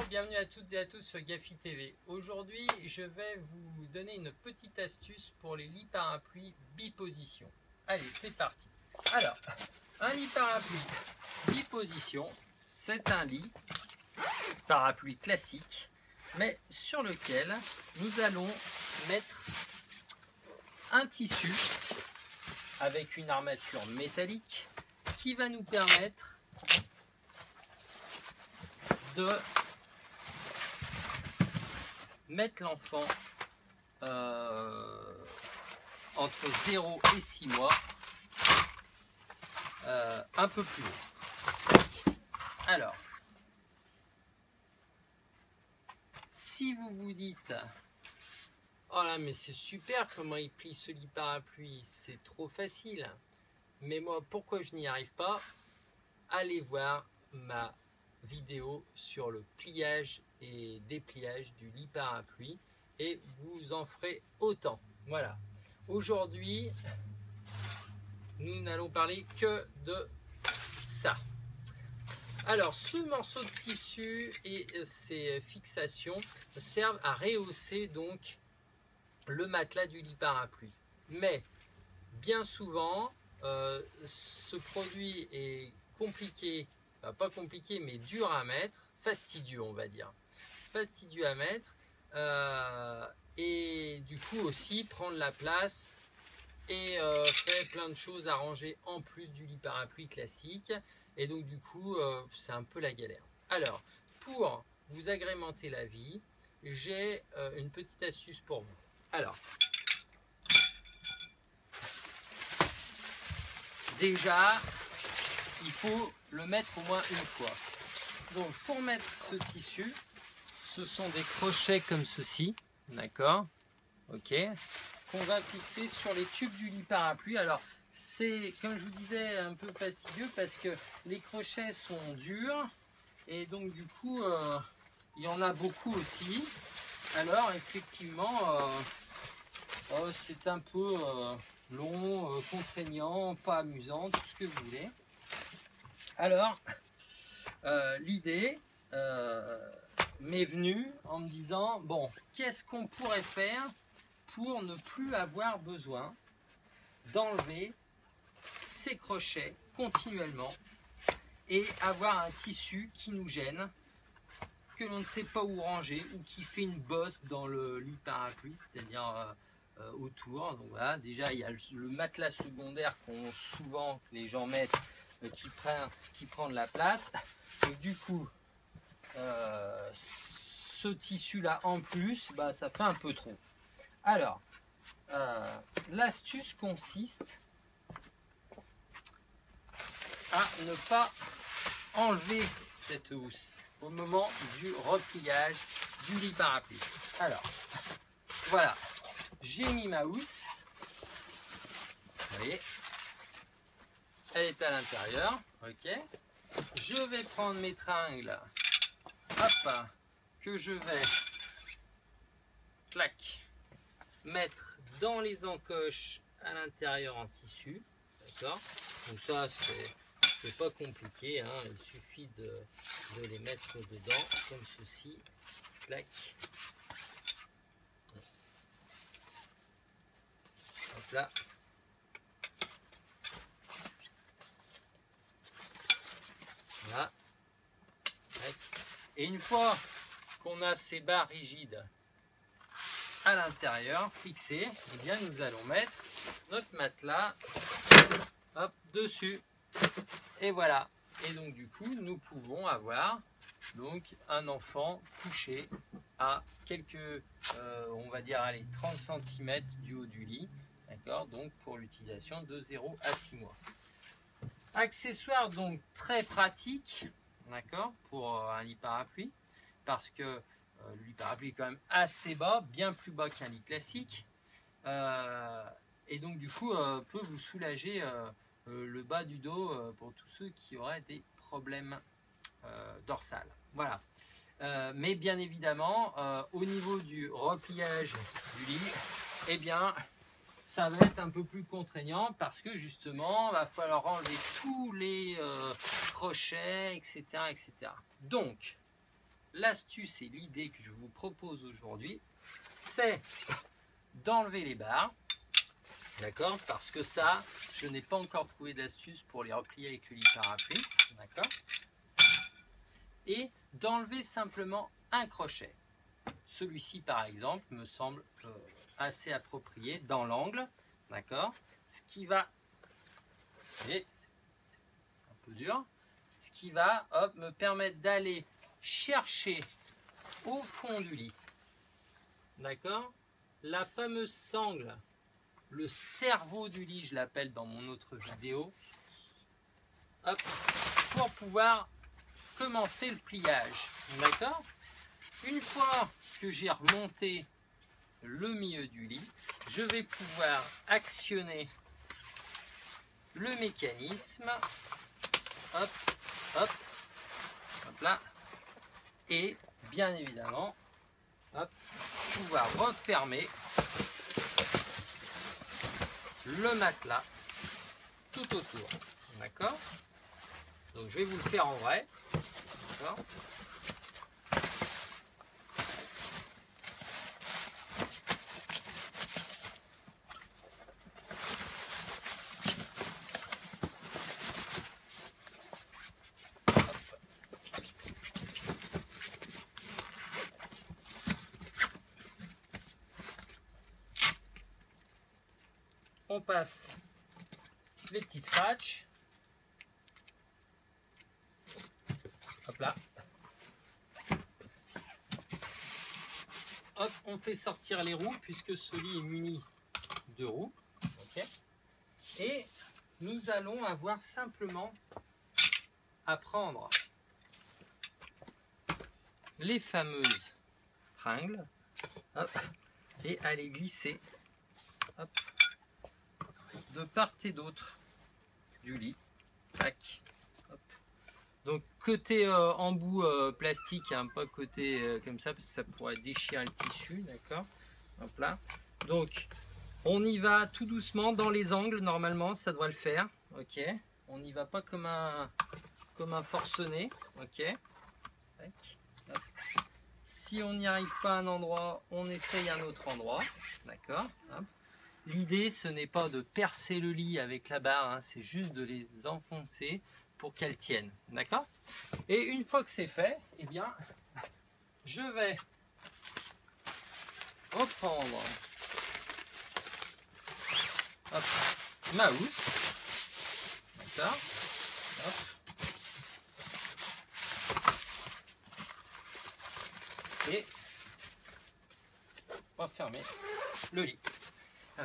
Bonjour, bienvenue à toutes et à tous sur Gafi TV. Aujourd'hui, je vais vous donner une petite astuce pour les lits parapluies biposition. Allez, c'est parti. Alors, un lit parapluie biposition, c'est un lit parapluie classique, mais sur lequel nous allons mettre un tissu avec une armature métallique qui va nous permettre de mettre l'enfant entre 0 et 6 mois un peu plus haut. Alors, si vous vous dites oh là mais c'est super comment il plie ce lit parapluie, c'est trop facile, mais moi pourquoi je n'y arrive pas, allez voir ma vidéo sur le pliage et dépliage du lit parapluie et vous en ferez autant. Voilà, aujourd'hui nous n'allons parler que de ça. Alors ce morceau de tissu et ces fixations servent à rehausser donc le matelas du lit parapluie, mais bien souvent ce produit est compliqué, pas compliqué mais dur à mettre, fastidieux on va dire, fastidieux à mettre et du coup aussi prendre la place et fait plein de choses à ranger en plus du lit parapluie classique, et donc du coup c'est un peu la galère. Alors pour vous agrémenter la vie, j'ai une petite astuce pour vous. Alors déjà il faut le mettre au moins une fois. Donc pour mettre ce tissu, ce sont des crochets comme ceci, d'accord, ok, qu'on va fixer sur les tubes du lit parapluie. Alors c'est, comme je vous disais, un peu fastidieux parce que les crochets sont durs et donc du coup il y en a beaucoup aussi. Alors effectivement c'est un peu long, contraignant, pas amusant, tout ce que vous voulez. Alors l'idée m'est venue en me disant bon, qu'est-ce qu'on pourrait faire pour ne plus avoir besoin d'enlever ces crochets continuellement et avoir un tissu qui nous gêne, que l'on ne sait pas où ranger ou qui fait une bosse dans le lit parapluie, c'est-à-dire autour. Donc voilà, déjà il y a le matelas secondaire qu'on souvent que les gens mettent qui prend de la place. Donc du coup ce tissu là en plus, bah, ça fait un peu trop. Alors l'astuce consiste à ne pas enlever cette housse au moment du repliage du lit parapluie. Alors voilà, j'ai mis ma housse, vous voyez, elle est à l'intérieur, ok. Je vais prendre mes tringles, hop, que je vais clac, mettre dans les encoches à l'intérieur en tissu, d'accord. Donc ça c'est pas compliqué, hein. Il suffit de les mettre dedans comme ceci, clac. Hop là. Voilà. Et une fois qu'on a ces barres rigides à l'intérieur fixées, eh bien nous allons mettre notre matelas, hop, dessus. Et voilà. Et donc du coup nous pouvons avoir donc un enfant couché à quelques on va dire allez 30 cm du haut du lit, d'accord, donc pour l'utilisation de 0 à 6 mois. Accessoire donc très pratique, d'accord, pour un lit parapluie, parce que le lit parapluie est quand même assez bas, bien plus bas qu'un lit classique, et donc du coup peut vous soulager le bas du dos pour tous ceux qui auraient des problèmes dorsales. Voilà. Mais bien évidemment, au niveau du repliage du lit, eh bien ça va être un peu plus contraignant parce que justement il va falloir enlever tous les crochets, etc., etc. Donc l'astuce et l'idée que je vous propose aujourd'hui, c'est d'enlever les barres. D'accord? Parce que ça, je n'ai pas encore trouvé d'astuce pour les replier avec le lit parapluie. D'accord? Et d'enlever simplement un crochet. Celui-ci, par exemple, me semble assez approprié dans l'angle. D'accord? Ce qui va... Et un peu dur. Ce qui va me permettre d'aller chercher au fond du lit. D'accord? La fameuse sangle. Le cerveau du lit, je l'appelle dans mon autre vidéo, hop, pour pouvoir commencer le pliage. D'accord? Une fois que j'ai remonté le milieu du lit, je vais pouvoir actionner le mécanisme, hop, hop, hop là, et bien évidemment, hop, pouvoir refermer le matelas tout autour. D'accord? Donc je vais vous le faire en vrai. D'accord? On passe les petits scratchs. Hop là. Hop, on fait sortir les roues puisque ce lit est muni de roues. Okay. Et nous allons avoir simplement à prendre les fameuses tringles, hop, et à les glisser, hop, de part et d'autre du lit. Tac. Hop. Donc côté embout plastique, hein, pas côté comme ça, parce que ça pourrait déchirer le tissu, d'accord. Hop là. Donc on y va tout doucement dans les angles, normalement ça doit le faire. Ok. On n'y va pas comme un forcené. Ok. Tac. Hop. Si on n'y arrive pas à un endroit, on essaye un autre endroit, d'accord. L'idée, ce n'est pas de percer le lit avec la barre, hein, c'est juste de les enfoncer pour qu'elles tiennent, d'accord. Et une fois que c'est fait, eh bien, je vais reprendre hop, ma housse, d'accord, et refermer le lit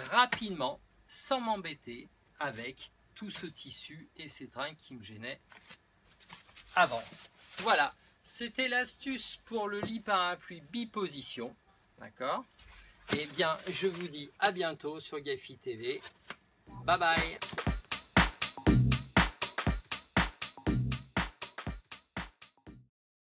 rapidement, sans m'embêter avec tout ce tissu et ces tringles qui me gênaient avant. Voilà, c'était l'astuce pour le lit parapluie biposition, d'accord. Et bien, je vous dis à bientôt sur Gafi TV. Bye bye.